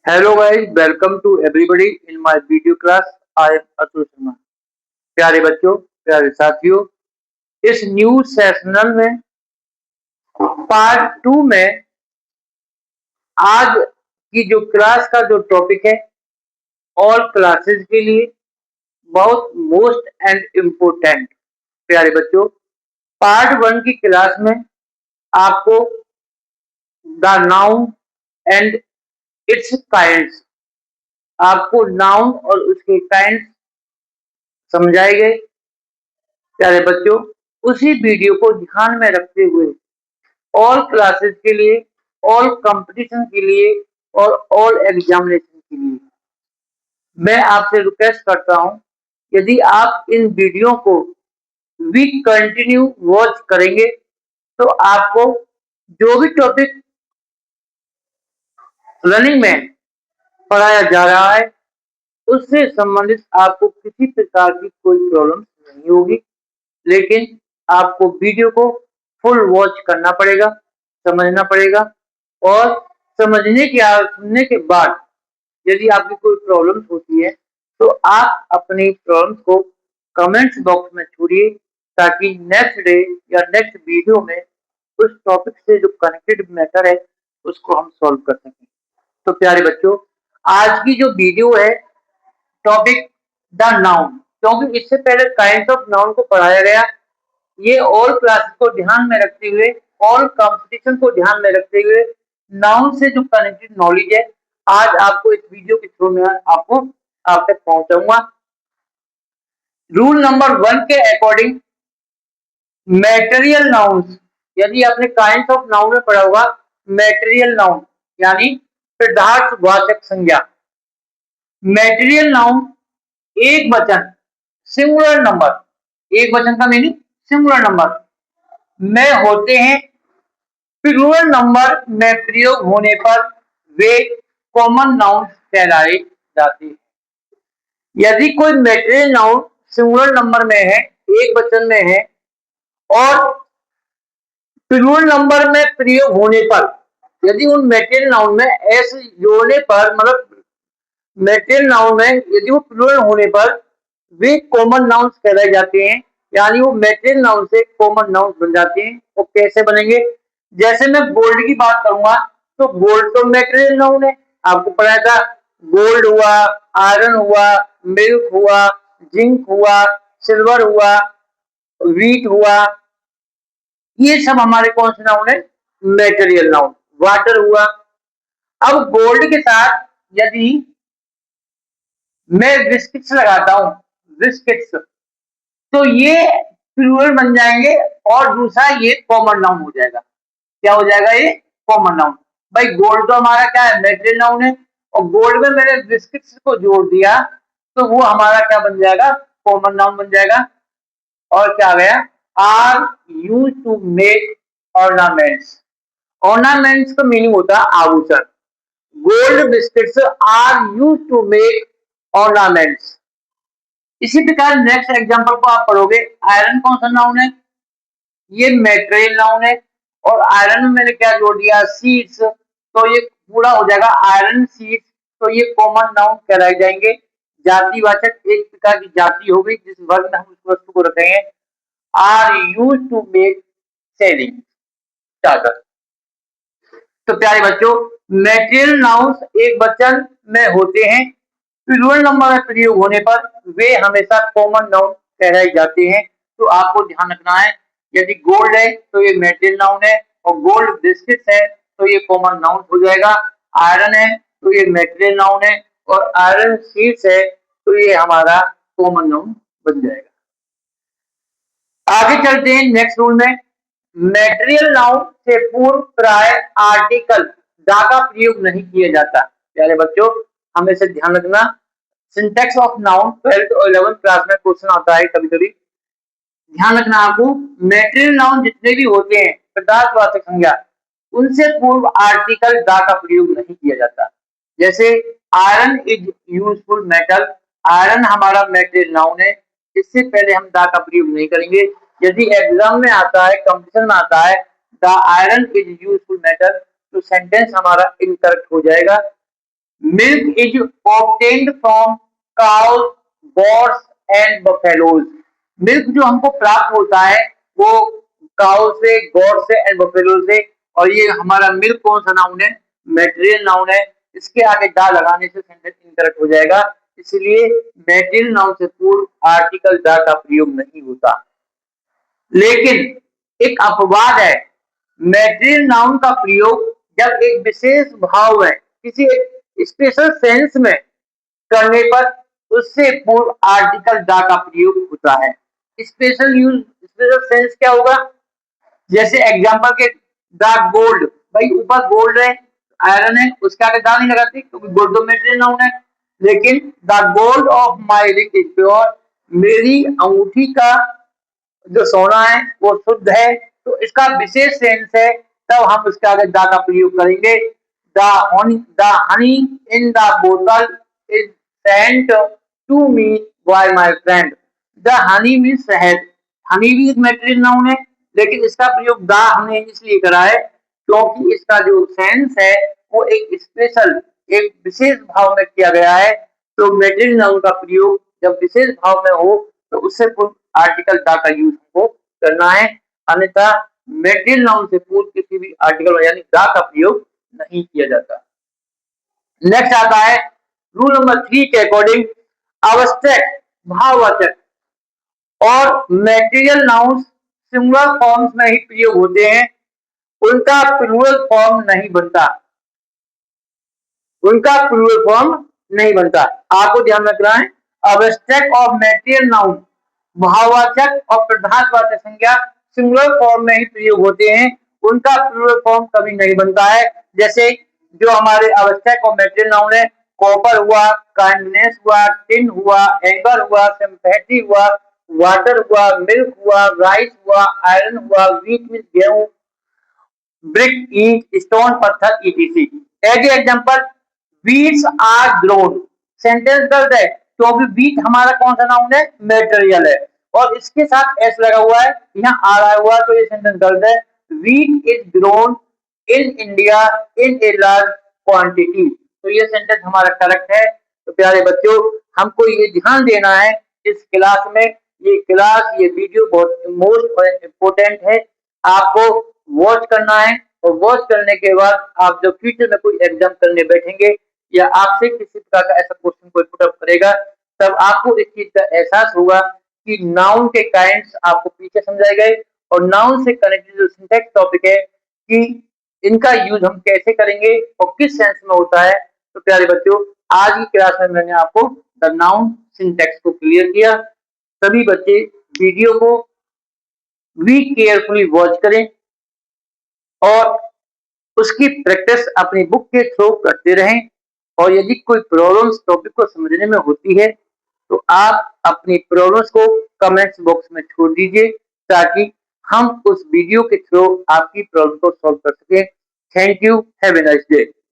Hello guys, welcome to everybody in my video class. I am Atul Sharma. प्यारे बच्चों, प्यारे साथियों, इस न्यू सेशनल में पार्ट 2 में आज की जो क्लास का जो टॉपिक है, ऑल क्लासेस के लिए बहुत मोस्ट एंड इम्पोर्टेंट। प्यारे बच्चों, पार्ट 1 की क्लास में आपको the noun and it's kinds, आपको नाउन और उसके काइंड्स समझाए गए। प्यारे बच्चों, उसी वीडियो को ध्यान में रखते हुए ऑल क्लासेस के लिए, ऑल कंपटीशन के लिए और ऑल एग्जामिनेशन के लिए मैं आपसे रिक्वेस्ट करता हूं, यदि आप इन वीडियो को वी कंटिन्यू वॉच करेंगे तो आपको जो भी टॉपिक रनिंग में पढ़ाया जा रहा है उससे संबंधित आपको किसी प्रकार की कोई प्रॉब्लम नहीं होगी। लेकिन आपको वीडियो को फुल वॉच करना पड़ेगा, समझना पड़ेगा और सुनने के बाद यदि आपकी कोई प्रॉब्लम होती है तो आप अपनी प्रॉब्लम को कमेंट्स बॉक्स में छोड़िए, ताकि नेक्स्ट डे या नेक्स्ट वीडियो में उस टॉपिक से जो कनेक्टेड मैटर है उसको हम सॉल्व कर सकें। तो प्यारे बच्चों, आज की जो वीडियो है, टॉपिक द नाउन, क्योंकि इससे पहले काइंड ऑफ नाउन को पढ़ाया गया। ये ऑल क्लासेस को ध्यान में रखते हुए, ऑल कंपटीशन को ध्यान में रखते हुए नाउन से जो कनेक्टेड नॉलेज है आज आपको इस वीडियो के थ्रू में आपको आप तक पहुंचाऊंगा। रूल नंबर 1 के अकॉर्डिंग मैटेरियल नाउन्स, यदि आपने काइंड ऑफ नाउन में पढ़ा होगा, मैटेरियल नाउन यानी पदार्थवाचक संज्ञा। मैटेरियल नाउन एक वचन, सिंगुलर नंबर, एक वचन का मीनिंग सिंगुलर नंबर में होते हैं। प्लूरल नंबर में प्रयोग होने पर वे कॉमन नाउन कहलाए जाते हैं। यदि कोई मैटेरियल नाउन सिंगुलर नंबर में है, एक वचन में है और प्लूरल नंबर में प्रयोग होने पर, यदि उन मैटेरियल नाउन में एस जोड़ने पर, मतलब मैटेरियल नाउन में यदि वो प्लूरल होने पर वे कॉमन नाउन कहलाए जाते हैं, यानी वो मैटेरियल नाउन से कॉमन नाउन बन जाते हैं। वो कैसे बनेंगे? जैसे मैं गोल्ड की बात करूंगा तो गोल्ड तो मैटेरियल नाउन है, आपको पढ़ाया था। गोल्ड हुआ, आयरन हुआ, मिल्क हुआ, जिंक हुआ, सिल्वर हुआ, व्हीट हुआ, ये सब हमारे कौन से नाउन है? Material noun. वाटर हुआ। अब गोल्ड के साथ यदि मैं बिस्किट्स लगाता हूं, बिस्किट्स, तो ये प्लूरल बन जाएंगे और दूसरा ये कॉमन नाउन हो जाएगा। क्या हो जाएगा? ये कॉमन नाउन। भाई गोल्ड तो हमारा क्या है? मैटेरियल नाउन है, और गोल्ड में मैंने बिस्किट्स को जोड़ दिया तो वो हमारा क्या बन जाएगा? कॉमन नाउन बन जाएगा। और क्या आ गया? Are use to make ornaments. Ornaments का मीनिंग होता है आभूषण। Gold biscuits are use to make ornaments. इसी प्रकार नेक्स्ट एग्जांपल को आप पढ़ोगे, आयरन कौन सा नाउन है? ये मैटेरियल नाउन है, और आयरन में मैंने क्या जोड़ दिया? सीड्स, तो ये पूरा हो जाएगा आयरन सीड्स। तो ये कॉमन नाउन कहलाए जाएंगे। जातिवाचक एक प्रकार की जाति हो गई जिस वर्ग में हम उस वस्तु को रखेंगे। Are use to make selling चादर। तो प्यारे बच्चों, मैटेरियल नाउन्स एक वचन में होते हैं, प्लूरल नंबर में प्रयोग होने पर वे हमेशा कॉमन नाउन कहलाए जाते हैं। तो आपको ध्यान रखना है, यदि गोल्ड है तो ये मैटेरियल नाउन है, और गोल्ड बिस्किट्स है तो ये कॉमन नाउन हो जाएगा। आयरन है तो ये मैटेरियल नाउन है, और आयरन सीड्स है तो ये हमारा कॉमन नाउन बन जाएगा। आगे चलते हैं नेक्स्ट रूल में। मैटेरियल नाउन से पूर्व प्राय आर्टिकल दा का प्रयोग नहीं किया जाता। प्यारे बच्चों, हमेशा ध्यान रखना, सिंटैक्स ऑफ नाउन 12th और 11th क्लास में क्वेश्चन आता है कभी कभी। ध्यान रखना आपको, मैटेरियल नाउन जितने भी होते हैं पदार्थवाचक संज्ञा, उनसे पूर्व आर्टिकल दा का प्रयोग नहीं किया जाता। जैसे iron is useful metal, iron हमारा मैटेरियल नाउन है, इससे पहले हम दा का प्रयोग नहीं करेंगे। यदि एग्जाम में आता है, कंपटीशन में आता है the iron is useful metal, तो सेंटेंस हमारा इनकरेक्ट हो जाएगा। Milk is obtained from cows, goats and buffaloes. Milk जो हमको प्राप्त होता है वो काउ से, गॉड से एंड बफेलो से। और ये हमारा मिल्क कौन सा नाउन है? मेटेरियल नाउन है। इसके आगे दा लगाने से सेंटेंस इनकरेक्ट हो जाएगा, इसलिए मेटेरियल नाउन से पूर्व आर्टिकल दा का प्रयोग नहीं होता। लेकिन एक अपवाद है, मेटेरियल नाउन का प्रयोग जब एक विशेष भाव में, किसी एक स्पेशल सेंस में करने पर उससे पूर्व आर्टिकल दा का प्रयोग होता है। स्पेशल सेंस क्या होगा? जैसे एग्जांपल के द गोल्ड, भाई ऊपर गोल्ड है, आयरन है, उसके आगे दा नहीं लगाते क्योंकि गोल्ड तो मेटेरियल नाउन है। लेकिन the gold of my ring is pure, मेरी अंगूठी का जो सोना है वो शुद्ध है, तो इसका विशेष सेंस है, तब हम उसके आगे दा का प्रयोग करेंगे। द हनी इन द बोतल is sent to me by my friend. The honey mean शहद, हनी भी एक मेटेरियल नाउन है, लेकिन इसका प्रयोग दा हमने इसलिए करा है क्योंकि इसका जो सेंस है वो एक स्पेशल, एक विशेष भाव में किया गया है। तो मेटेरियल नाउन का प्रयोग जब विशेष भाव में हो तो उससे पूर्व आर्टिकल दा का यूज हमको करना है, अन्यथा मेटेरियल नाउन से पूर्व किसी भी आर्टिकल यानी दा का प्रयोग नहीं किया जाता। नेक्स्ट आता है रूल नंबर 3 के अकॉर्डिंग, आवश्यक, भाववाचक और मेटेरियल नाउन सिंगुलर फॉर्म्स में ही प्रयोग होते हैं, उनका प्लूरल फॉर्म नहीं बनता, उनका प्लूरल फॉर्म नहीं बनता। आपको ध्यान रखना है, आवश्यक और मेटेरियल नाउन, भाववाचक और प्रधानवाचक संज्ञा सिंगुलर फॉर्म में ही प्रयोग होते हैं, उनका प्लूरल फॉर्म कभी नहीं बनता है। जैसे जो हमारे आवश्यक और मेटेरियल नाउन है, कॉपर हुआ, काइंडनेस हुआ, टिन हुआ, एंगर हुआ, सिंपैथी हुआ, वाटर हुआ, मिल्क हुआ, राइस हुआ, आयरन हुआ, व्हीट मीन गेहूं, ब्रिक ईंट, स्टोन पत्थर, ETC. As example, beets are grown, sentence गलत है क्योंकि बीट हमारा कौन सा नाउन है? मेटेरियल है, और इसके साथ एस लगा हुआ है, यहाँ आ रहा हुआ, तो ये सेंटेंस गलत है। Wheat is grown in India in a large quantity, तो ये सेंटेंस हमारा करेक्ट है। तो प्यारे बच्चों, हमको ये ध्यान देना है इस क्लास में, ये क्लास, ये वीडियो बहुत मोस्ट इम्पोर्टेंट है, आपको वॉच करना है। और वॉच करने के बाद आप जब फ्यूचर में कोई एग्जाम करने बैठेंगे या आपसे किसी प्रकार का ऐसा क्वेश्चन कोई पुटअप करेगा, तब आपको इस चीज का एहसास होगा कि नाउन के काइंड्स आपको पीछे समझाए गए, और नाउन से कनेक्टेड जो सिंटैक्स टॉपिक है कि इनका यूज हम कैसे करेंगे और किस सेंस में होता है। तो प्यारे बच्चों, आज की क्लास में मैंने आपको द नाउन सिंटैक्स को क्लियर किया। सभी बच्चे वीडियो को भी केयरफुली वॉच करें और उसकी प्रैक्टिस अपनी बुक के थ्रू करते रहें। और यदि कोई प्रॉब्लम्स टॉपिक को समझने में होती है तो आप अपनी प्रॉब्लम्स को कमेंट्स बॉक्स में छोड़ दीजिए, ताकि हम उस वीडियो के थ्रू आपकी प्रॉब्लम को सॉल्व कर सकें। Thank you, have a nice day.